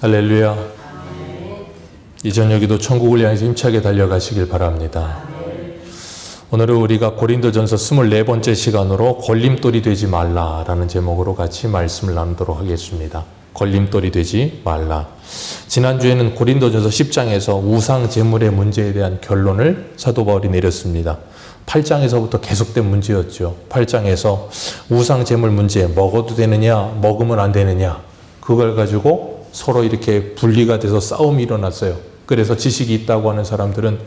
할렐루야. 이 저녁에도 천국을 향해서 힘차게 달려가시길 바랍니다. 오늘은 우리가 고린도전서 24번째 시간으로 걸림돌이 되지 말라라는 제목으로 같이 말씀을 나누도록 하겠습니다. 걸림돌이 되지 말라. 지난주에는 고린도전서 10장에서 우상 제물의 문제에 대한 결론을 사도 바울이 내렸습니다. 8장에서부터 계속된 문제였죠. 8장에서 우상 제물 문제, 먹어도 되느냐 먹으면 안 되느냐, 그걸 가지고 서로 이렇게 분리가 돼서 싸움이 일어났어요. 그래서 지식이 있다고 하는 사람들은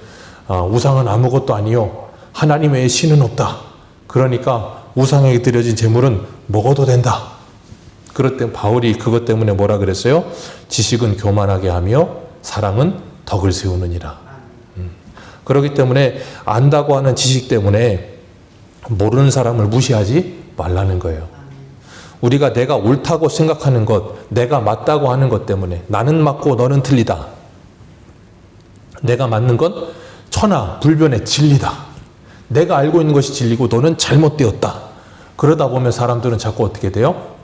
우상은 아무것도 아니요, 하나님 외에 신은 없다. 그러니까 우상에게 드려진 제물은 먹어도 된다. 그럴 때 바울이 그것 때문에 뭐라 그랬어요? 지식은 교만하게 하며 사랑은 덕을 세우느니라. 그렇기 때문에 안다고 하는 지식 때문에 모르는 사람을 무시하지 말라는 거예요. 우리가 내가 옳다고 생각하는 것, 내가 맞다고 하는 것 때문에 나는 맞고 너는 틀리다. 내가 맞는 건 천하불변의 진리다. 내가 알고 있는 것이 진리고 너는 잘못되었다. 그러다 보면 사람들은 자꾸 어떻게 돼요?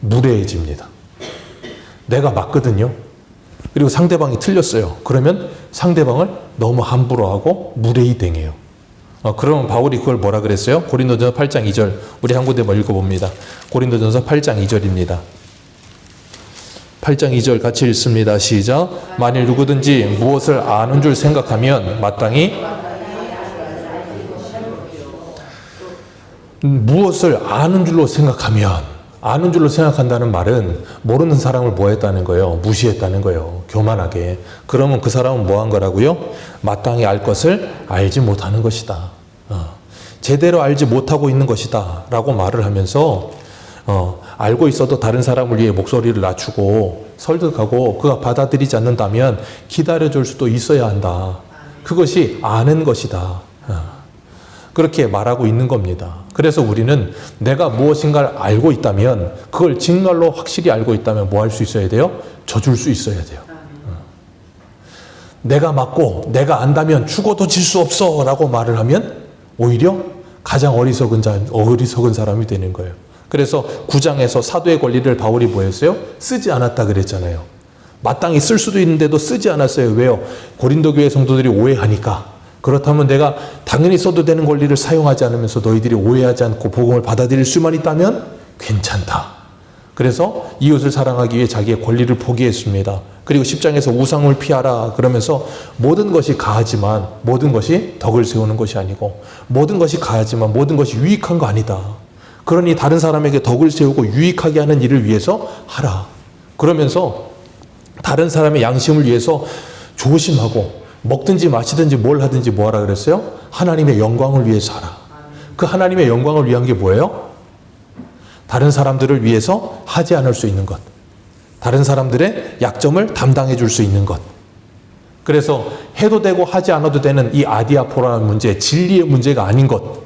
무례해집니다. 내가 맞거든요. 그리고 상대방이 틀렸어요. 그러면 상대방을 너무 함부로 하고 무례히 대해요. 그러면 바울이 그걸 뭐라 그랬어요? 고린도전서 8장 2절 우리 한 군데만 읽어봅니다. 고린도전서 8장 2절입니다. 8장 2절 같이 읽습니다. 시작. 만일 누구든지 무엇을 아는 줄 생각하면 마땅히 무엇을 아는 줄로 생각하면, 아는 줄로 생각한다는 말은 모르는 사람을 뭐 했다는 거예요? 무시했다는 거예요. 교만하게. 그러면 그 사람은 뭐 한 거라고요? 마땅히 알 것을 알지 못하는 것이다. 제대로 알지 못하고 있는 것이다 라고 말을 하면서 알고 있어도 다른 사람을 위해 목소리를 낮추고 설득하고 그가 받아들이지 않는다면 기다려줄 수도 있어야 한다. 그것이 아는 것이다. 그렇게 말하고 있는 겁니다. 그래서 우리는 내가 무엇인가를 알고 있다면, 그걸 정말로 확실히 알고 있다면 뭐 할 수 있어야 돼요? 져줄 수 있어야 돼요. 내가 맞고 내가 안다면 죽어도 질 수 없어 라고 말을 하면 오히려 가장 어리석은 사람이 되는 거예요. 그래서 9장에서 사도의 권리를 바울이 뭐 했어요? 쓰지 않았다 그랬잖아요. 마땅히 쓸 수도 있는데도 쓰지 않았어요. 왜요? 고린도 교회 성도들이 오해하니까. 그렇다면 내가 당연히 써도 되는 권리를 사용하지 않으면서 너희들이 오해하지 않고 복음을 받아들일 수만 있다면 괜찮다. 그래서 이웃을 사랑하기 위해 자기의 권리를 포기했습니다. 그리고 10장에서 우상을 피하라 그러면서 모든 것이 가하지만 모든 것이 덕을 세우는 것이 아니고, 모든 것이 가하지만 모든 것이 유익한 거 아니다. 그러니 다른 사람에게 덕을 세우고 유익하게 하는 일을 위해서 하라. 그러면서 다른 사람의 양심을 위해서 조심하고 먹든지 마시든지 뭘 하든지 뭐 하라 그랬어요? 하나님의 영광을 위해서 하라. 그 하나님의 영광을 위한 게 뭐예요? 다른 사람들을 위해서 하지 않을 수 있는 것. 다른 사람들의 약점을 담당해 줄 수 있는 것. 그래서 해도 되고 하지 않아도 되는 이 아디아포라는 문제, 진리의 문제가 아닌 것.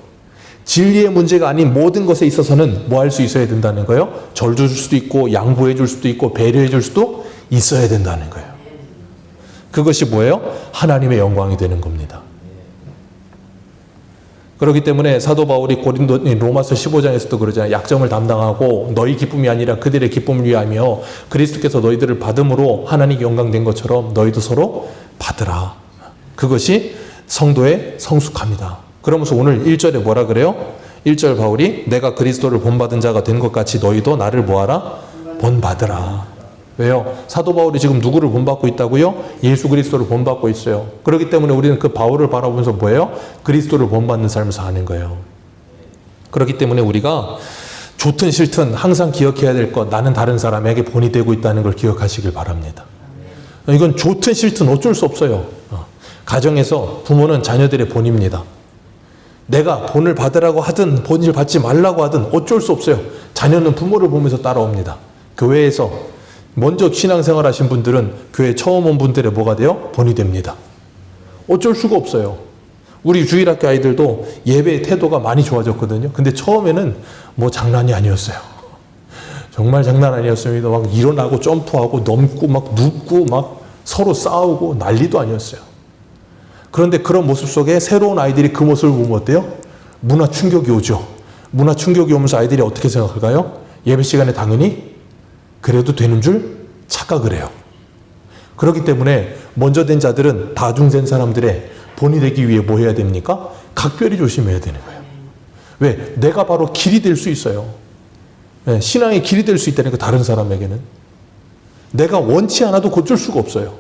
진리의 문제가 아닌 모든 것에 있어서는 뭐 할 수 있어야 된다는 거예요? 절 줄 수도 있고 양보해 줄 수도 있고 배려해 줄 수도 있어야 된다는 거예요. 그것이 뭐예요? 하나님의 영광이 되는 겁니다. 그렇기 때문에 사도 바울이 로마서 15장에서도 그러잖아요. 약점을 담당하고 너희 기쁨이 아니라 그들의 기쁨을 위하며 그리스도께서 너희들을 받음으로 하나님 영광된 것처럼 너희도 서로 받으라. 그것이 성도의 성숙함이다. 그러면서 오늘 1절에 뭐라 그래요? 1절 바울이 내가 그리스도를 본받은 자가 된 것 같이 너희도 나를 뭐하라? 본받으라. 왜요? 사도 바울이 지금 누구를 본받고 있다고요? 예수 그리스도를 본받고 있어요. 그렇기 때문에 우리는 그 바울을 바라보면서 뭐예요? 그리스도를 본받는 삶을 사는 거예요. 그렇기 때문에 우리가 좋든 싫든 항상 기억해야 될 것, 나는 다른 사람에게 본이 되고 있다는 걸 기억하시길 바랍니다. 이건 좋든 싫든 어쩔 수 없어요. 가정에서 부모는 자녀들의 본입니다. 내가 본을 받으라고 하든 본을 받지 말라고 하든 어쩔 수 없어요. 자녀는 부모를 보면서 따라옵니다. 교회에서 먼저 신앙생활 하신 분들은 교회 처음 온 분들의 뭐가 돼요? 본이 됩니다. 어쩔 수가 없어요. 우리 주일학교 아이들도 예배의 태도가 많이 좋아졌거든요. 근데 처음에는 뭐 장난이 아니었어요. 정말 장난 아니었습니다. 막 일어나고 점프하고 넘고 막 눕고 막 서로 싸우고 난리도 아니었어요. 그런데 그런 모습 속에 새로운 아이들이 그 모습을 보면 어때요? 문화 충격이 오죠. 문화 충격이 오면서 아이들이 어떻게 생각할까요? 예배 시간에 당연히 그래도 되는 줄 착각을 해요. 그렇기 때문에 먼저 된 자들은 다중된 사람들의 본이 되기 위해 뭐 해야 됩니까? 각별히 조심해야 되는 거예요. 왜? 내가 바로 길이 될 수 있어요. 네, 신앙의 길이 될 수 있다니까, 다른 사람에게는. 내가 원치 않아도 고칠 수가 없어요.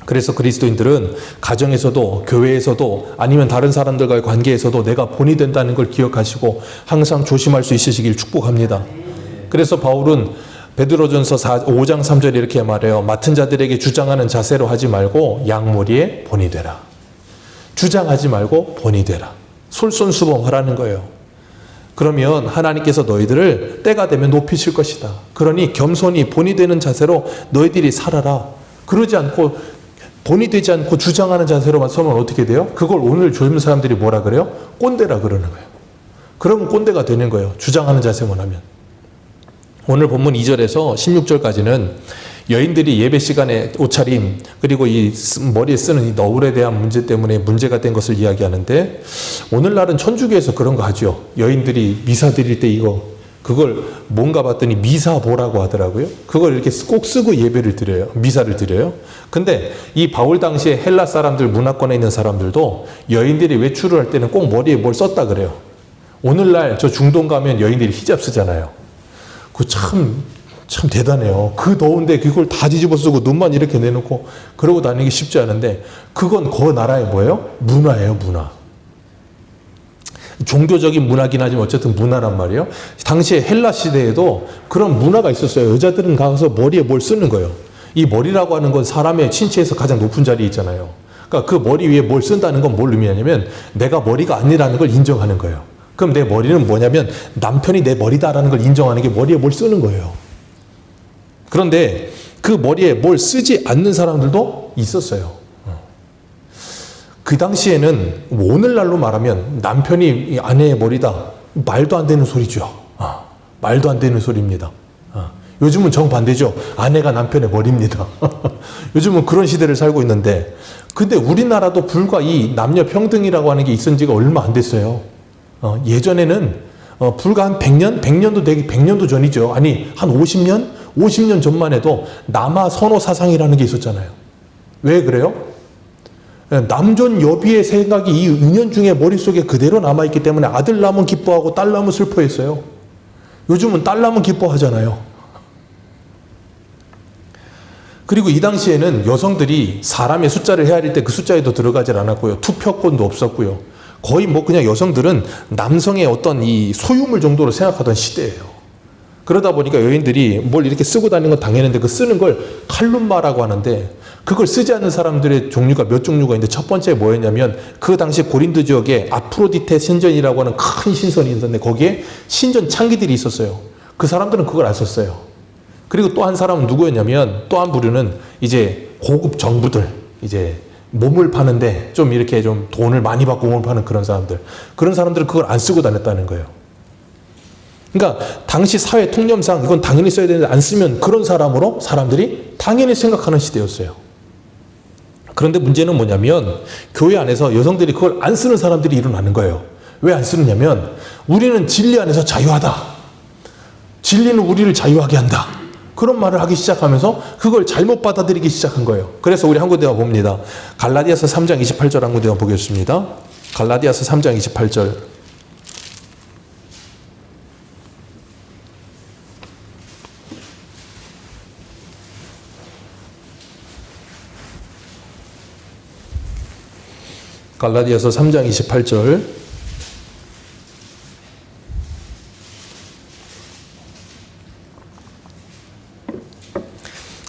그래서 그리스도인들은 가정에서도 교회에서도 아니면 다른 사람들과의 관계에서도 내가 본이 된다는 걸 기억하시고 항상 조심할 수 있으시길 축복합니다. 그래서 바울은 베드로전서 5장 3절에 이렇게 말해요. 맡은 자들에게 주장하는 자세로 하지 말고 양머리에 본이 되라. 주장하지 말고 본이 되라. 솔선수범하라는 거예요. 그러면 하나님께서 너희들을 때가 되면 높이실 것이다. 그러니 겸손히 본이 되는 자세로 너희들이 살아라. 그러지 않고 본이 되지 않고 주장하는 자세로만 서면 어떻게 돼요? 그걸 오늘 젊은 사람들이 뭐라 그래요? 꼰대라 그러는 거예요. 그러면 꼰대가 되는 거예요. 주장하는 자세만 하면. 오늘 본문 2절에서 16절까지는 여인들이 예배 시간에 옷차림 그리고 이 머리에 쓰는 이 너울에 대한 문제 때문에 문제가 된 것을 이야기하는데, 오늘날은 천주교에서 그런 거 하죠. 여인들이 미사 드릴 때 그걸 뭔가 봤더니 미사보라고 하더라고요. 그걸 이렇게 꼭 쓰고 예배를 드려요. 미사를 드려요. 근데 이 바울 당시에 헬라 사람들, 문화권에 있는 사람들도 여인들이 외출을 할 때는 꼭 머리에 뭘 썼다 그래요. 오늘날 저 중동 가면 여인들이 히잡 쓰잖아요. 그거 참 대단해요. 그 더운데 그걸 다 뒤집어 쓰고 눈만 이렇게 내놓고 그러고 다니기 쉽지 않은데, 그건 그 나라의 뭐예요? 문화예요, 문화. 종교적인 문화긴 하지만 어쨌든 문화란 말이에요. 당시에 헬라 시대에도 그런 문화가 있었어요. 여자들은 가서 머리에 뭘 쓰는 거예요. 이 머리라고 하는 건 사람의 신체에서 가장 높은 자리에 있잖아요. 그러니까 그 머리 위에 뭘 쓴다는 건 뭘 의미하냐면 내가 머리가 아니라는 걸 인정하는 거예요. 그럼 내 머리는 뭐냐면 남편이 내 머리다라는 걸 인정하는 게 머리에 뭘 쓰는 거예요. 그런데 그 머리에 뭘 쓰지 않는 사람들도 있었어요. 그 당시에는 오늘날로 말하면 남편이 아내의 머리다. 말도 안 되는 소리죠. 말도 안 되는 소리입니다. 요즘은 정반대죠. 아내가 남편의 머리입니다. 요즘은 그런 시대를 살고 있는데, 근데 우리나라도 불과 이 남녀 평등이라고 하는 게 있은 지가 얼마 안 됐어요. 예전에는 불과 한 100년? 100년도 전이죠. 아니, 한 50년? 50년 전만 해도 남아 선호 사상이라는 게 있었잖아요. 왜 그래요? 남존 여비의 생각이 이 은연중에 머릿속에 그대로 남아있기 때문에 아들 낳으면 기뻐하고 딸 낳으면 슬퍼했어요. 요즘은 딸 낳으면 기뻐하잖아요. 그리고 이 당시에는 여성들이 사람의 숫자를 헤아릴 때 그 숫자에도 들어가질 않았고요. 투표권도 없었고요. 거의 그냥 여성들은 남성의 어떤 이 소유물 정도로 생각하던 시대예요. 그러다 보니까 여인들이 뭘 이렇게 쓰고 다니는 건 당연한데 그 쓰는 걸 칼룸마라고 하는데, 그걸 쓰지 않는 사람들의 종류가 몇 종류가 있는데, 첫 번째 뭐였냐면 그 당시 고린도 지역에 아프로디테 신전이라고 하는 큰 신전이 있었는데 거기에 신전 창기들이 있었어요. 그 사람들은 그걸 안 썼어요. 그리고 또 한 사람은 누구였냐면, 또 한 부류는 이제 고급 정부들, 이제 몸을 파는데 좀 이렇게 좀 돈을 많이 받고 몸을 파는 그런 사람들, 그런 사람들은 그걸 안 쓰고 다녔다는 거예요. 그러니까 당시 사회 통념상 이건 당연히 써야 되는데 안 쓰면 그런 사람으로 사람들이 당연히 생각하는 시대였어요. 그런데 문제는 뭐냐면 교회 안에서 여성들이 그걸 안 쓰는 사람들이 일어나는 거예요. 왜 안 쓰느냐면 우리는 진리 안에서 자유하다. 진리는 우리를 자유하게 한다. 그런 말을 하기 시작하면서 그걸 잘못 받아들이기 시작한 거예요. 그래서 우리 한 군데가 봅니다. 갈라디아서 3장 28절 한 군데가 보겠습니다. 갈라디아서 3장 28절. 갈라디아서 3장 28절.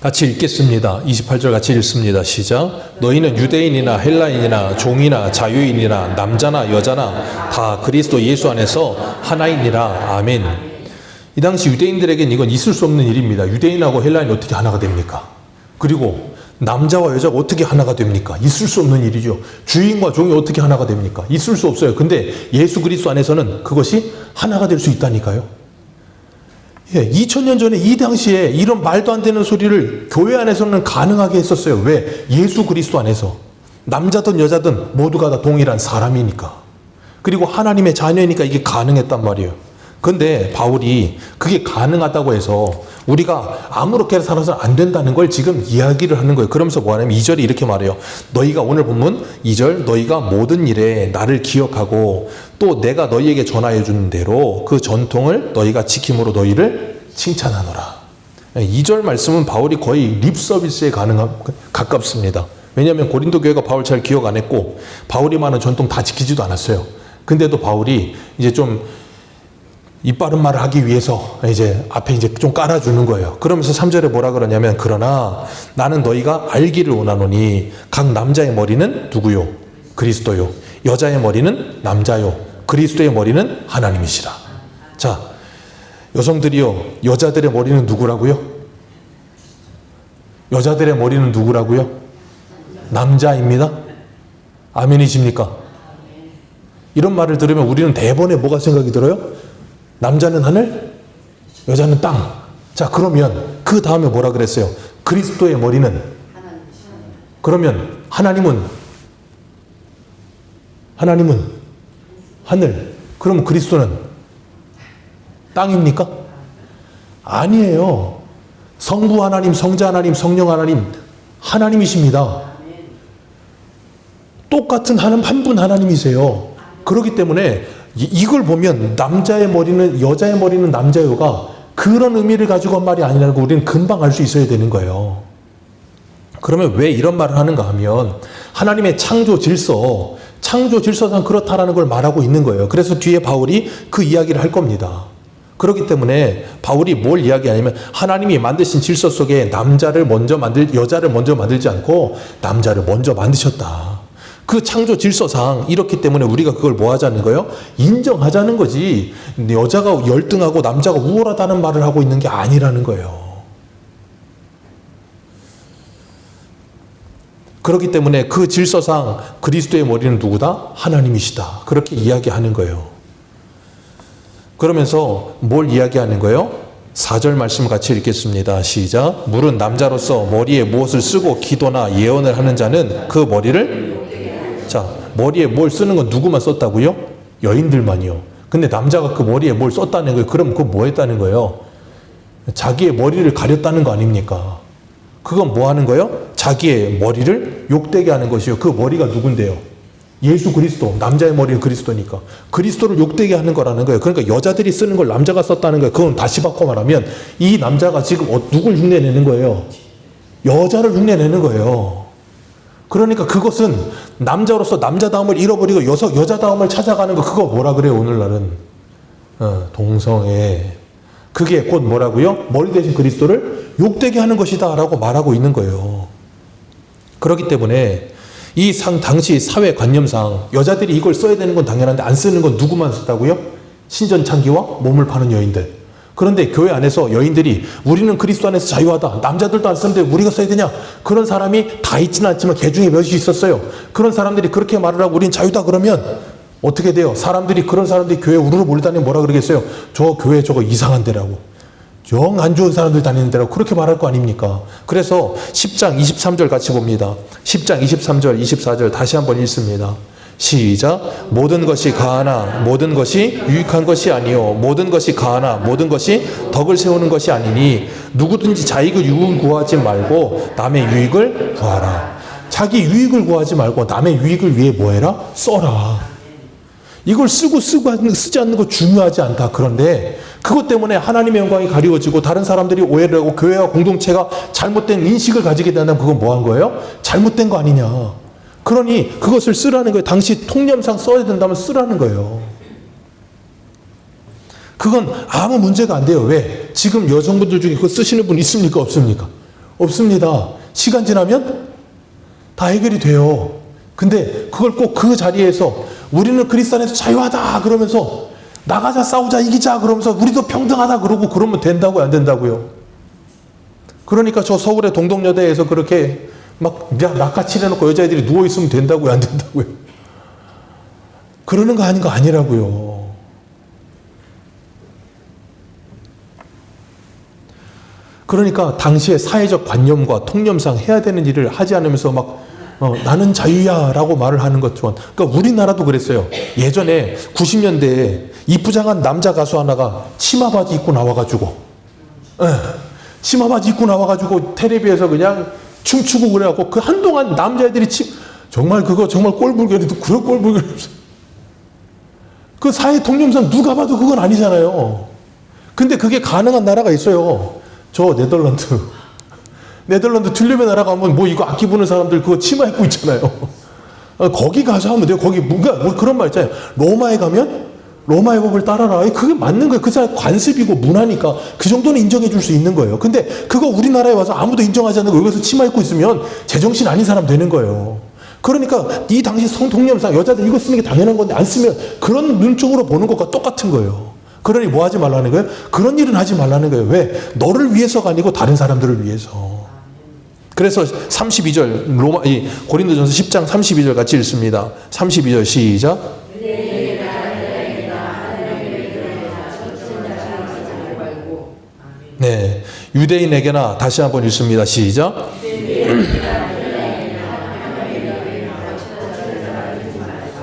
같이 읽겠습니다. 28절 같이 읽습니다. 시작. 너희는 유대인이나 헬라인이나 종이나 자유인이나 남자나 여자나 다 그리스도 예수 안에서 하나이니라. 아멘. 이 당시 유대인들에겐 이건 있을 수 없는 일입니다. 유대인하고 헬라인이 어떻게 하나가 됩니까? 그리고 남자와 여자가 어떻게 하나가 됩니까? 있을 수 없는 일이죠. 주인과 종이 어떻게 하나가 됩니까? 있을 수 없어요. 근데 예수 그리스도 안에서는 그것이 하나가 될 수 있다니까요. 2000년 전에 이 당시에 이런 말도 안 되는 소리를 교회 안에서는 가능하게 했었어요. 왜? 예수 그리스도 안에서 남자든 여자든 모두가 다 동일한 사람이니까, 그리고 하나님의 자녀이니까 이게 가능했단 말이에요. 근데 바울이 그게 가능하다고 해서 우리가 아무렇게 살아서는 안 된다는 걸 지금 이야기를 하는 거예요. 그러면서 뭐하냐면 2절에 이렇게 말해요. 너희가 오늘 본문 2절 너희가 모든 일에 나를 기억하고 또 내가 너희에게 전하여 주는 대로 그 전통을 너희가 지킴으로 너희를 칭찬하노라. 2절 말씀은 바울이 거의 립 서비스에 가깝습니다. 왜냐하면 고린도 교회가 바울 잘 기억 안 했고 바울이 말하는 전통 다 지키지도 않았어요. 근데도 바울이 이제 좀 입 바른 말을 하기 위해서 이제 앞에 이제 좀 깔아주는 거예요. 그러면서 3절에 뭐라 그러냐면 그러나 나는 너희가 알기를 원하노니 각 남자의 머리는 누구요? 그리스도요. 여자의 머리는 남자요. 그리스도의 머리는 하나님이시라. 자, 여성들이요. 여자들의 머리는 누구라고요? 여자들의 머리는 누구라고요? 남자입니다. 아멘이십니까? 이런 말을 들으면 우리는 대번에 뭐가 생각이 들어요? 남자는 하늘, 여자는 땅. 자, 그러면 그 다음에 뭐라 그랬어요? 그리스도의 머리는? 그러면 하나님은 하늘. 그럼 그리스도는 땅입니까? 아니에요. 성부 하나님, 성자 하나님, 성령 하나님, 하나님이십니다. 똑같은 한 분 하나님이세요. 그렇기 때문에 이걸 보면 남자의 머리는 여자의 머리는 남자요가 그런 의미를 가지고 한 말이 아니라는 걸 우리는 금방 알 수 있어야 되는 거예요. 그러면 왜 이런 말을 하는가 하면 하나님의 창조 질서상 그렇다라는 걸 말하고 있는 거예요. 그래서 뒤에 바울이 그 이야기를 할 겁니다. 그렇기 때문에 바울이 뭘 이야기하냐면 하나님이 만드신 질서 속에 여자를 먼저 만들지 않고 남자를 먼저 만드셨다. 그 창조 질서상 이렇기 때문에 우리가 그걸 뭐 하자는 거예요? 인정하자는 거지. 여자가 열등하고 남자가 우월하다는 말을 하고 있는 게 아니라는 거예요. 그렇기 때문에 그 질서상 그리스도의 머리는 누구다? 하나님이시다. 그렇게 이야기하는 거예요. 그러면서 뭘 이야기하는 거예요? 4절 말씀 같이 읽겠습니다. 시작. 물은 남자로서 머리에 무엇을 쓰고 기도나 예언을 하는 자는 그 머리를 머리에 뭘 쓰는 건 누구만 썼다고요? 여인들만이요. 근데 남자가 그 머리에 뭘 썼다는 거예요. 그럼 그거 뭐 했다는 거예요? 자기의 머리를 가렸다는 거 아닙니까? 그건 뭐 하는 거예요? 자기의 머리를 욕되게 하는 것이요. 그 머리가 누군데요? 예수 그리스도. 남자의 머리는 그리스도니까. 그리스도를 욕되게 하는 거라는 거예요. 그러니까 여자들이 쓰는 걸 남자가 썼다는 거예요. 그건 다시 바꿔 말하면 이 남자가 지금 누굴 흉내내는 거예요? 여자를 흉내내는 거예요. 그러니까 그것은 남자로서 남자다움을 잃어버리고 여자다움을 찾아가는 거, 그거 뭐라 그래요 오늘날은? 동성애. 그게 곧 뭐라고요? 머리 대신 그리스도를 욕되게 하는 것이다 라고 말하고 있는 거예요. 그렇기 때문에 이 당시 사회관념상 여자들이 이걸 써야 되는 건 당연한데 안 쓰는 건 누구만 썼다고요? 신전창기와 몸을 파는 여인들. 그런데 교회 안에서 여인들이 우리는 그리스도 안에서 자유하다. 남자들도 안 쓰는데 우리가 써야 되냐? 그런 사람이 다 있지는 않지만 개중에 몇이 있었어요. 그런 사람들이 그렇게 말을 하고 우린 자유다 그러면 어떻게 돼요? 그런 사람들이 교회에 우르르 몰려다니면 뭐라 그러겠어요? 저 교회 저거 이상한 데라고. 영 안 좋은 사람들 다니는 데라고 그렇게 말할 거 아닙니까? 그래서 10장 23절 같이 봅니다. 10장 23절 24절 다시 한번 읽습니다. 시작. 모든 것이 가하나 모든 것이 유익한 것이 아니요 모든 것이 가하나 모든 것이 덕을 세우는 것이 아니니 누구든지 자기 유익을 구하지 말고 남의 유익을 구하라. 자기 유익을 구하지 말고 남의 유익을 위해 뭐해라? 써라. 이걸 쓰지 않는 거 중요하지 않다. 그런데 그것 때문에 하나님의 영광이 가리워지고 다른 사람들이 오해를 하고 교회와 공동체가 잘못된 인식을 가지게 된다면 그건 뭐 한 거예요? 잘못된 거 아니냐. 그러니 그것을 쓰라는 거예요. 당시 통념상 써야 된다면 쓰라는 거예요. 그건 아무 문제가 안 돼요. 왜? 지금 여성분들 중에 그거 쓰시는 분 있습니까? 없습니까? 없습니다. 시간 지나면 다 해결이 돼요. 근데 그걸 꼭 그 자리에서 우리는 그리스도 안에서 자유하다 그러면서 나가자 싸우자 이기자 그러면서 우리도 평등하다 그러면 된다고요? 안 된다고요? 그러니까 저 서울의 동덕여대에서 그렇게 막 낚아칠해놓고 여자애들이 누워있으면 된다고요? 안 된다고요? 그러는 거 아닌 거 아니라고요. 그러니까 당시의 사회적 관념과 통념상 해야 되는 일을 하지 않으면서 막 나는 자유야 라고 말을 하는 것처럼. 그러니까 우리나라도 그랬어요. 예전에 90년대에 이쁘장한 남자 가수 하나가 치마 바지 입고 나와가지고 치마 바지 입고 나와가지고 텔레비에서 그냥 춤추고 그래갖고 그 한동안 남자애들이 정말 그거 정말 꼴불견이도 그런 꼴불견이 없어요. 그 사회 통념상 누가 봐도 그건 아니잖아요. 근데 그게 가능한 나라가 있어요. 저 네덜란드 튤립의 나라 가면 뭐 이거 악기 부는 사람들 그거 치마 입고 있잖아요. 거기 가서 하면 돼요. 거기 뭔가 뭐 그런 말 있잖아요. 로마에 가면 로마의 법을 따라라. 그게 맞는 거예요. 그 사람 관습이고 문화니까 그 정도는 인정해 줄 수 있는 거예요. 근데 그거 우리나라에 와서 아무도 인정하지 않는 거 여기서 치마 입고 있으면 제정신 아닌 사람 되는 거예요. 그러니까 이 당시 성통념상 여자들 이거 쓰는 게 당연한 건데 안 쓰면 그런 눈쪽으로 보는 것과 똑같은 거예요. 그러니 뭐 하지 말라는 거예요? 그런 일은 하지 말라는 거예요. 왜? 너를 위해서가 아니고 다른 사람들을 위해서. 그래서 32절 고린도전서 10장 32절 같이 읽습니다. 32절 시작. 네, 유대인에게나 다시 한번 읽습니다. 시작.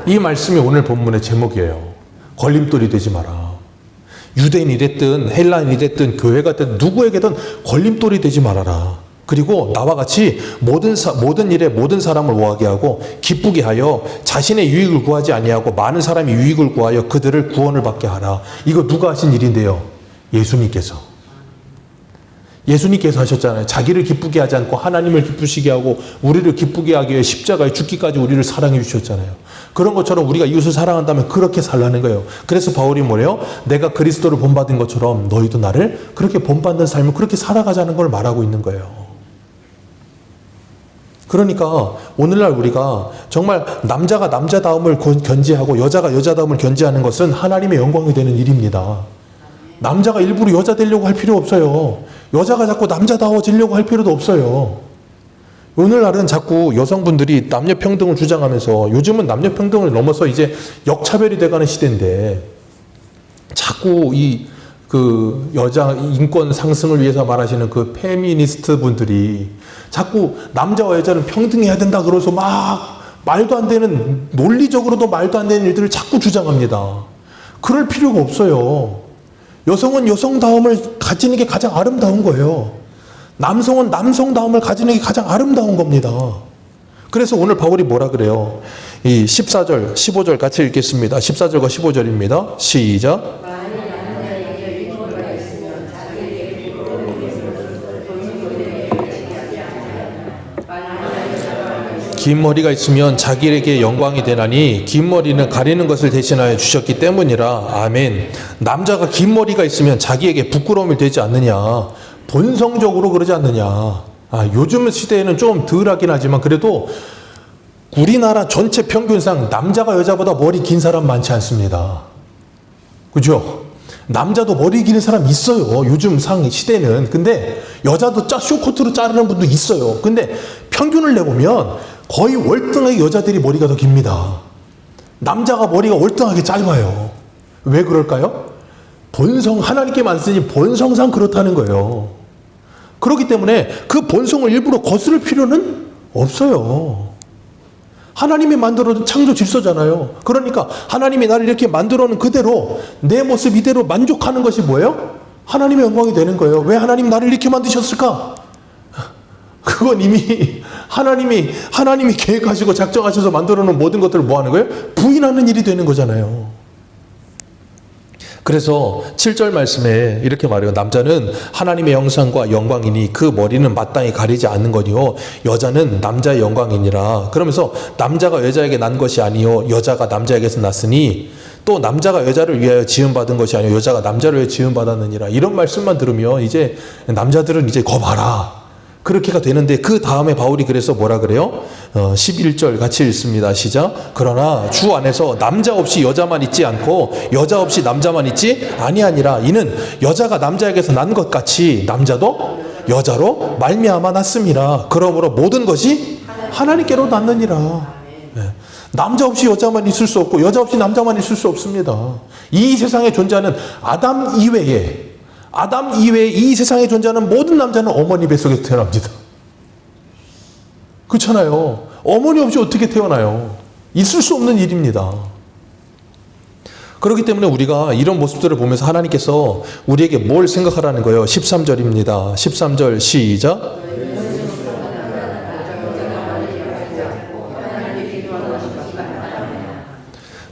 이 말씀이 오늘 본문의 제목이에요. 걸림돌이 되지 마라. 유대인이랬든 헬라인이랬든 교회가 됐든 누구에게든 걸림돌이 되지 말아라. 그리고 나와 같이 모든 일에 모든 사람을 오하게 하고 기쁘게 하여 자신의 유익을 구하지 아니하고 많은 사람이 유익을 구하여 그들을 구원을 받게 하라. 이거 누가 하신 일인데요? 예수님께서 하셨잖아요. 자기를 기쁘게 하지 않고 하나님을 기쁘시게 하고 우리를 기쁘게 하기 위해 십자가에 죽기까지 우리를 사랑해 주셨잖아요. 그런 것처럼 우리가 이웃을 사랑한다면 그렇게 살라는 거예요. 그래서 바울이 뭐래요? 내가 그리스도를 본받은 것처럼 너희도 나를 그렇게 본받는 삶을 그렇게 살아가자는 걸 말하고 있는 거예요. 그러니까 오늘날 우리가 정말 남자가 남자다움을 견지하고 여자가 여자다움을 견지하는 것은 하나님의 영광이 되는 일입니다. 남자가 일부러 여자 되려고 할 필요 없어요. 여자가 자꾸 남자다워지려고 할 필요도 없어요. 오늘날은 자꾸 여성분들이 남녀평등을 주장하면서 요즘은 남녀평등을 넘어서 이제 역차별이 돼가는 시대인데 자꾸 그 여자 인권 상승을 위해서 말하시는 그 페미니스트 분들이 자꾸 남자와 여자는 평등해야 된다 그러면서 막 말도 안 되는 논리적으로도 말도 안 되는 일들을 자꾸 주장합니다. 그럴 필요가 없어요. 여성은 여성다움을 가지는 게 가장 아름다운 거예요. 남성은 남성다움을 가지는 게 가장 아름다운 겁니다. 그래서 오늘 바울이 뭐라 그래요? 이 14절, 15절 같이 읽겠습니다. 14절과 15절입니다. 시작. 긴 머리가 있으면 자기에게 영광이 되나니 긴 머리는 가리는 것을 대신하여 주셨기 때문이라. 아멘. 남자가 긴 머리가 있으면 자기에게 부끄러움이 되지 않느냐. 본성적으로 그러지 않느냐. 요즘 시대에는 좀 덜하긴 하지만 그래도 우리나라 전체 평균상 남자가 여자보다 머리 긴 사람 많지 않습니다. 그죠? 남자도 머리 기는 사람 있어요. 요즘 시대는. 근데 여자도 쇼코트로 자르는 분도 있어요. 근데 평균을 내보면 거의 월등하게 여자들이 머리가 더 깁니다. 남자가 머리가 월등하게 짧아요. 왜 그럴까요? 하나님께 만드신 본성상 그렇다는 거예요. 그렇기 때문에 그 본성을 일부러 거스를 필요는 없어요. 하나님이 만들어둔 창조 질서잖아요. 그러니까 하나님이 나를 이렇게 만들어놓은 그대로 내 모습 이대로 만족하는 것이 뭐예요? 하나님의 영광이 되는 거예요. 왜 하나님 나를 이렇게 만드셨을까? 그건 이미 하나님이 계획하시고 작정하셔서 만들어놓은 모든 것들을 뭐 하는 거예요? 부인하는 일이 되는 거잖아요. 그래서 7절 말씀에 이렇게 말해요. 남자는 하나님의 형상과 영광이니 그 머리는 마땅히 가리지 않는 거니요 여자는 남자의 영광이니라. 그러면서 남자가 여자에게 난 것이 아니요 여자가 남자에게서 났으니 또 남자가 여자를 위하여 지음받은 것이 아니요 여자가 남자를 위하여 지음받았느니라. 이런 말씀만 들으면 이제 남자들은 이제 거 봐라 그렇게가 되는데 그 다음에 바울이 그래서 뭐라 그래요? 11절 같이 읽습니다. 시작. 그러나 주 안에서 남자 없이 여자만 있지 않고 여자 없이 남자만 있지 아니하니라. 이는 여자가 남자에게서 난 것 같이 남자도 여자로 말미암아 났음이라. 그러므로 모든 것이 하나님께로 났느니라. 네. 남자 없이 여자만 있을 수 없고 여자 없이 남자만 있을 수 없습니다. 이 세상에 존재하는 아담 이외에 이 세상에 존재하는 모든 남자는 어머니 뱃속에서 태어납니다. 그렇잖아요. 어머니 없이 어떻게 태어나요? 있을 수 없는 일입니다. 그렇기 때문에 우리가 이런 모습들을 보면서 하나님께서 우리에게 뭘 생각하라는 거예요? 13절입니다. 13절 시작.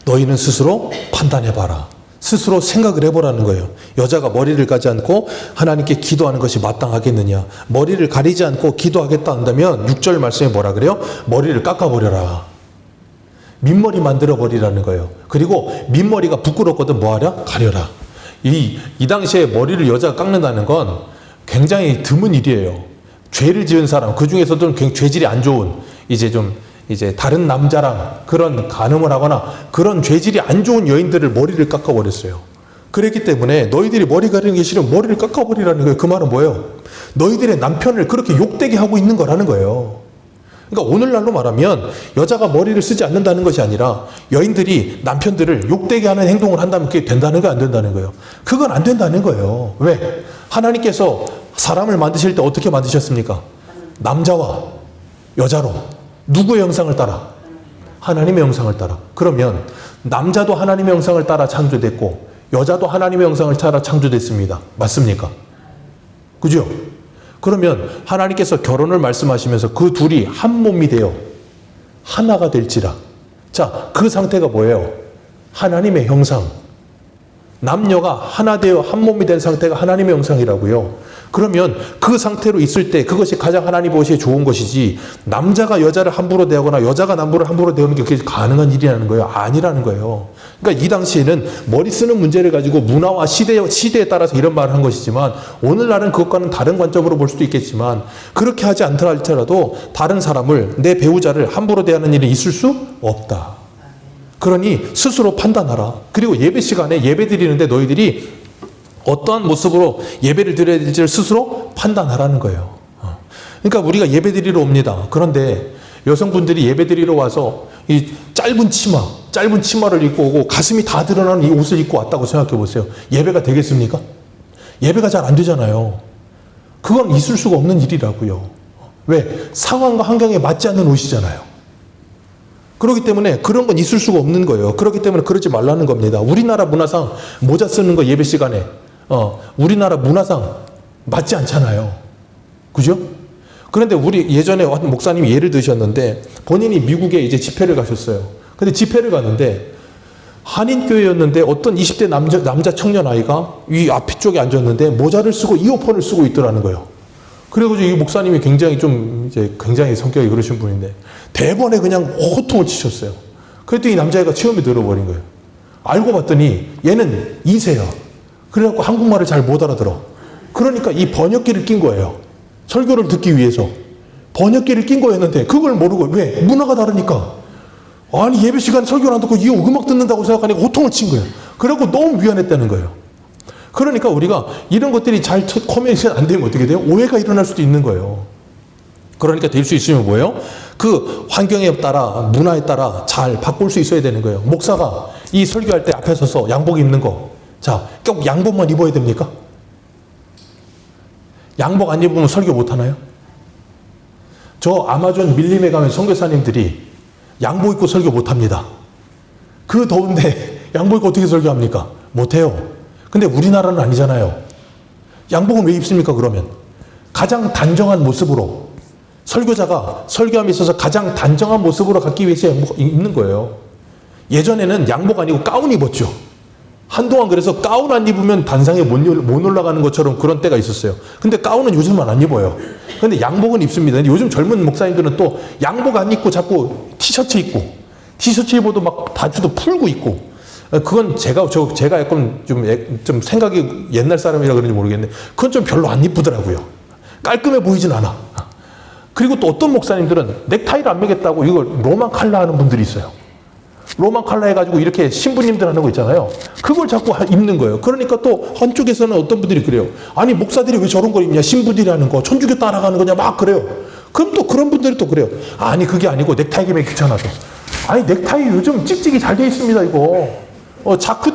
너희는 스스로 판단해봐라. 스스로 생각을 해보라는 거예요. 여자가 머리를 가지 않고 하나님께 기도하는 것이 마땅하겠느냐. 머리를 가리지 않고 기도하겠다 한다면 6절 말씀에 뭐라 그래요? 머리를 깎아버려라. 민머리 만들어버리라는 거예요. 그리고 민머리가 부끄럽거든 뭐하랴? 가려라. 이 당시에 머리를 여자가 깎는다는 건 굉장히 드문 일이에요. 죄를 지은 사람, 그 중에서도 죄질이 안 좋은, 이제 다른 남자랑 그런 간음을 하거나 그런 죄질이 안 좋은 여인들을 머리를 깎아버렸어요. 그랬기 때문에 너희들이 머리 가리는 게 싫으면 머리를 깎아버리라는 거예요. 그 말은 뭐예요? 너희들의 남편을 그렇게 욕되게 하고 있는 거라는 거예요. 그러니까 오늘날로 말하면 여자가 머리를 쓰지 않는다는 것이 아니라 여인들이 남편들을 욕되게 하는 행동을 한다면 그게 된다는 거예요? 안 된다는 거예요? 그건 안 된다는 거예요. 왜? 하나님께서 사람을 만드실 때 어떻게 만드셨습니까? 남자와 여자로. 누구의 형상을 따라? 하나님의 형상을 따라. 그러면 남자도 하나님의 형상을 따라 창조됐고 여자도 하나님의 형상을 따라 창조됐습니다. 맞습니까? 그죠? 그러면 하나님께서 결혼을 말씀하시면서 그 둘이 한 몸이 되어 하나가 될지라. 자, 그 상태가 뭐예요? 하나님의 형상. 남녀가 하나 되어 한 몸이 된 상태가 하나님의 형상이라고요. 그러면 그 상태로 있을 때 그것이 가장 하나님 보시기에 좋은 것이지, 남자가 여자를 함부로 대하거나 여자가 남부를 함부로 대하는 게 그게 가능한 일이라는 거예요? 아니라는 거예요. 그러니까 이 당시에는 머리 쓰는 문제를 가지고 문화와 시대에 따라서 이런 말을 한 것이지만, 오늘날은 그것과는 다른 관점으로 볼 수도 있겠지만, 그렇게 하지 않더라 할지라도 다른 사람을, 내 배우자를 함부로 대하는 일이 있을 수 없다. 그러니 스스로 판단하라. 그리고 예배 시간에 예배 드리는데 너희들이 어떠한 모습으로 예배를 드려야 될지를 스스로 판단하라는 거예요. 그러니까 우리가 예배 드리러 옵니다. 그런데 여성분들이 예배 드리러 와서 이 짧은 치마를 입고 오고 가슴이 다 드러나는 이 옷을 입고 왔다고 생각해 보세요. 예배가 되겠습니까? 예배가 잘 안 되잖아요. 그건 있을 수가 없는 일이라고요. 왜? 상황과 환경에 맞지 않는 옷이잖아요. 그렇기 때문에 그런 건 있을 수가 없는 거예요. 그렇기 때문에 그러지 말라는 겁니다. 우리나라 문화상 모자 쓰는 거 예배 시간에 우리나라 문화상 맞지 않잖아요. 그죠? 그런데 우리 예전에 어떤 목사님이 예를 드셨는데, 본인이 미국에 이제 집회를 가셨어요. 근데 집회를 가는데 한인교회였는데 어떤 20대 남자 청년 아이가 이 앞쪽에 앉았는데 모자를 쓰고 이어폰을 쓰고 있더라는 거예요. 그래가지고 이 목사님이 굉장히 성격이 그러신 분인데 대번에 그냥 호통을 치셨어요. 그랬더니 이 남자애가 체험이 들어버린 거예요. 알고 봤더니 얘는 2세야. 그래갖고 한국말을 잘 못 알아들어. 그러니까 이 번역기를 낀 거예요. 설교를 듣기 위해서. 번역기를 낀 거였는데 그걸 모르고, 왜? 문화가 다르니까. 아니 예배 시간에 설교를 안 듣고 이 음악 듣는다고 생각하니까 호통을 친 거예요. 그래갖고 너무 미안했다는 거예요. 그러니까 우리가 이런 것들이 잘 커뮤니케이션 안 되면 어떻게 돼요? 오해가 일어날 수도 있는 거예요. 그러니까 될 수 있으면 뭐예요? 그 환경에 따라, 문화에 따라 잘 바꿀 수 있어야 되는 거예요. 목사가 이 설교할 때 앞에 서서 양복 입는 거, 자, 꼭 양복만 입어야 됩니까? 양복 안 입으면 설교 못 하나요? 저 아마존 밀림에 가면 선교사님들이 양복 입고 설교 못 합니다. 그 더운데 양복 입고 어떻게 설교합니까? 못 해요. 근데 우리나라는 아니잖아요. 양복은 왜 입습니까, 그러면? 가장 단정한 모습으로, 설교자가 설교함에 있어서 가장 단정한 모습으로 갖기 위해서 양복 입는 거예요. 예전에는 양복 아니고 가운 입었죠. 한동안 그래서 가운 안 입으면 단상에 못 올라가는 것처럼 그런 때가 있었어요. 근데 가운은 요즘은 안 입어요. 근데 양복은 입습니다. 근데 요즘 젊은 목사님들은 또 양복 안 입고 자꾸 티셔츠 입어도 막 다주도 풀고 입고. 그건 제가 약간 좀 생각이 옛날 사람이라 그런지 모르겠는데, 그건 좀 별로 안 이쁘더라고요. 깔끔해 보이진 않아. 그리고 또 어떤 목사님들은 넥타이를 안 매겠다고 이걸 로만 칼라 하는 분들이 있어요. 로만 칼라 해가지고 이렇게 신부님들 하는 거 있잖아요. 그걸 자꾸 입는 거예요. 그러니까 또 한쪽에서는 어떤 분들이 그래요. 아니 목사들이 왜 저런 걸 입냐, 신부들이 하는 거, 천주교 따라가는 거냐, 막 그래요. 그럼 또 그런 분들이 또 그래요. 아니 그게 아니고 넥타이 매기 귀찮아서. 아니 넥타이 요즘 찍찍이 잘 돼 있습니다, 이거.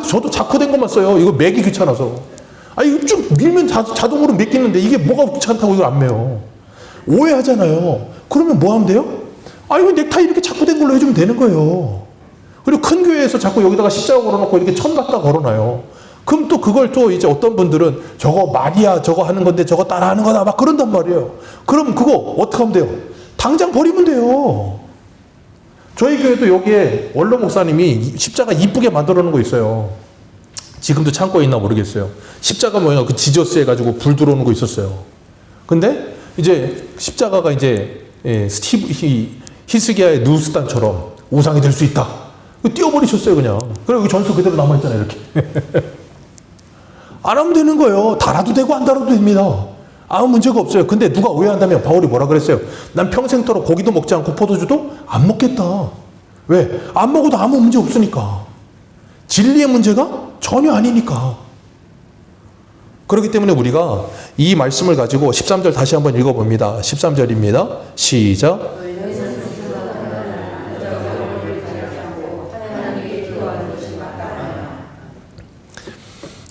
저도 자크된 것만 써요. 이거 매기 귀찮아서. 아니 이거 쭉 밀면 자동으로 매기는데 이게 뭐가 귀찮다고 이걸 안 매요. 오해하잖아요. 그러면 뭐 하면 돼요? 아니, 넥타이 이렇게 자꾸 된 걸로 해주면 되는 거예요. 그리고 큰 교회에서 자꾸 여기다가 십자가 걸어놓고 이렇게 천 갖다 걸어놔요. 그럼 또 그걸 또 이제 어떤 분들은 저거 말이야, 저거 하는 건데 저거 따라 하는 거다, 막 그런단 말이에요. 그럼 그거 어떻게 하면 돼요? 당장 버리면 돼요. 저희 교회도 여기에 원로 목사님이 십자가 이쁘게 만들어 놓은 거 있어요. 지금도 창고에 있나 모르겠어요. 십자가 모양 그 지저스 해가지고 불 들어오는 거 있었어요. 근데 이제 십자가가 이제 히스기야의 누스탄처럼 우상이 될 수 있다. 띄워버리셨어요, 그냥. 그리고 여기 전서 그대로 남아있잖아요, 이렇게. 안 하면 되는 거예요. 달아도 되고 안 달아도 됩니다. 아무 문제가 없어요. 근데 누가 오해한다면 바울이 뭐라 그랬어요? 난 평생토록 고기도 먹지 않고 포도주도 안 먹겠다. 왜? 안 먹어도 아무 문제 없으니까. 진리의 문제가 전혀 아니니까. 그렇기 때문에 우리가 이 말씀을 가지고 13절 다시 한번 읽어봅니다. 13절입니다. 시작.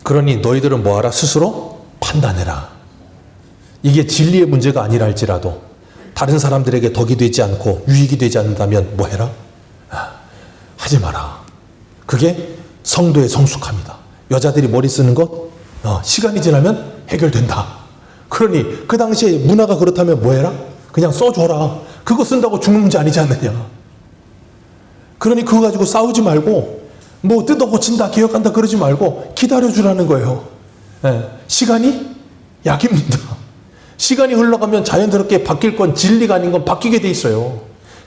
그러니 너희들은 뭐하라? 스스로 판단해라. 이게 진리의 문제가 아니라 할지라도 다른 사람들에게 덕이 되지 않고 유익이 되지 않는다면 뭐 해라? 하지 마라. 그게 성도의 성숙함이다. 여자들이 머리 쓰는 것 시간이 지나면 해결된다. 그러니 그 당시에 문화가 그렇다면 뭐 해라? 그냥 써줘라. 그거 쓴다고 죽는 문제 아니지 않느냐. 그러니 그거 가지고 싸우지 말고 뭐 뜯어 고친다, 개혁한다 그러지 말고 기다려주라는 거예요. 시간이 약입니다. 시간이 흘러가면 자연스럽게 바뀔 건 진리가 아닌 건 바뀌게 돼 있어요.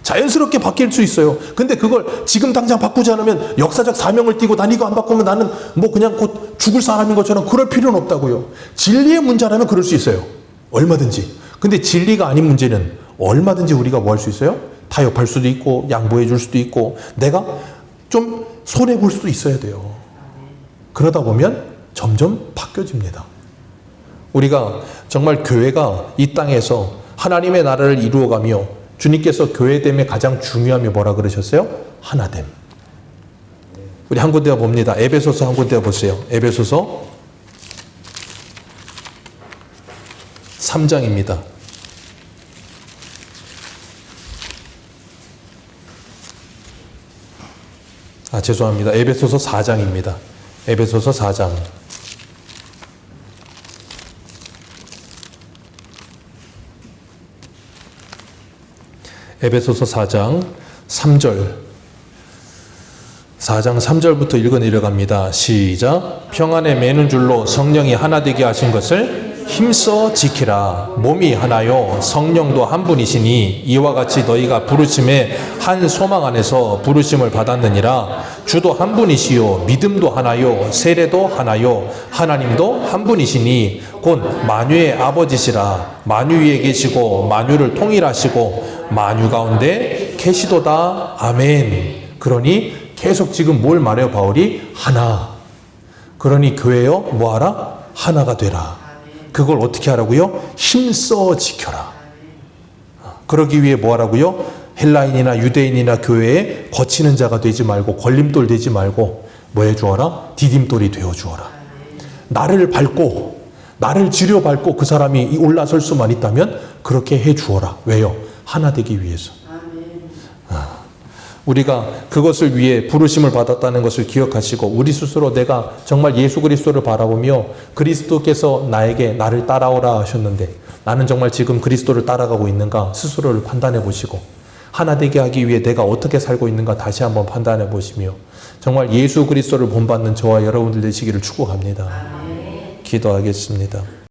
자연스럽게 바뀔 수 있어요. 근데 그걸 지금 당장 바꾸지 않으면 역사적 사명을 띠고 난 이거 안 바꾸면 나는 뭐 그냥 곧 죽을 사람인 것처럼 그럴 필요는 없다고요. 진리의 문제라면 그럴 수 있어요. 얼마든지. 근데 진리가 아닌 문제는 얼마든지 우리가 뭐 할 수 있어요? 타협할 수도 있고 양보해 줄 수도 있고 내가 좀 손해볼 수도 있어야 돼요. 그러다 보면 점점 바뀌어집니다. 우리가 정말 교회가 이 땅에서 하나님의 나라를 이루어가며 주님께서 교회됨의 가장 중요함이 뭐라 그러셨어요? 하나됨. 우리 한 군데 봅니다. 에베소서 한 군데 보세요. 에베소서 3장입니다. 죄송합니다. 에베소서 4장입니다. 에베소서 4장. 에베소서 4장 3절. 4장 3절부터 읽어 내려갑니다. 시작. 평안에 매는 줄로 성령이 하나 되게 하신 것을 힘써 지키라. 몸이 하나요 성령도 한 분이시니 이와 같이 너희가 부르심의 한 소망 안에서 부르심을 받았느니라. 주도 한 분이시요 믿음도 하나요 세례도 하나요 하나님도 한 분이시니 곧 만유의 아버지시라. 만유 위에 계시고 만유를 통일하시고 만유 가운데 계시도다. 아멘. 그러니 계속 지금 뭘 말해요 바울이? 하나. 그러니 교회여 뭐하라? 하나가 되라. 그걸 어떻게 하라고요? 힘써 지켜라. 그러기 위해 뭐 하라고요? 헬라인이나 유대인이나 교회에 거치는 자가 되지 말고 걸림돌 되지 말고 뭐 해주어라? 디딤돌이 되어주어라. 나를 밟고 나를 지려 밟고 그 사람이 올라설 수만 있다면 그렇게 해주어라. 왜요? 하나 되기 위해서. 우리가 그것을 위해 부르심을 받았다는 것을 기억하시고 우리 스스로 내가 정말 예수 그리스도를 바라보며 그리스도께서 나에게 나를 따라오라 하셨는데 나는 정말 지금 그리스도를 따라가고 있는가 스스로를 판단해 보시고 하나 되게 하기 위해 내가 어떻게 살고 있는가 다시 한번 판단해 보시며 정말 예수 그리스도를 본받는 저와 여러분들 되시기를 축복합니다. 기도하겠습니다.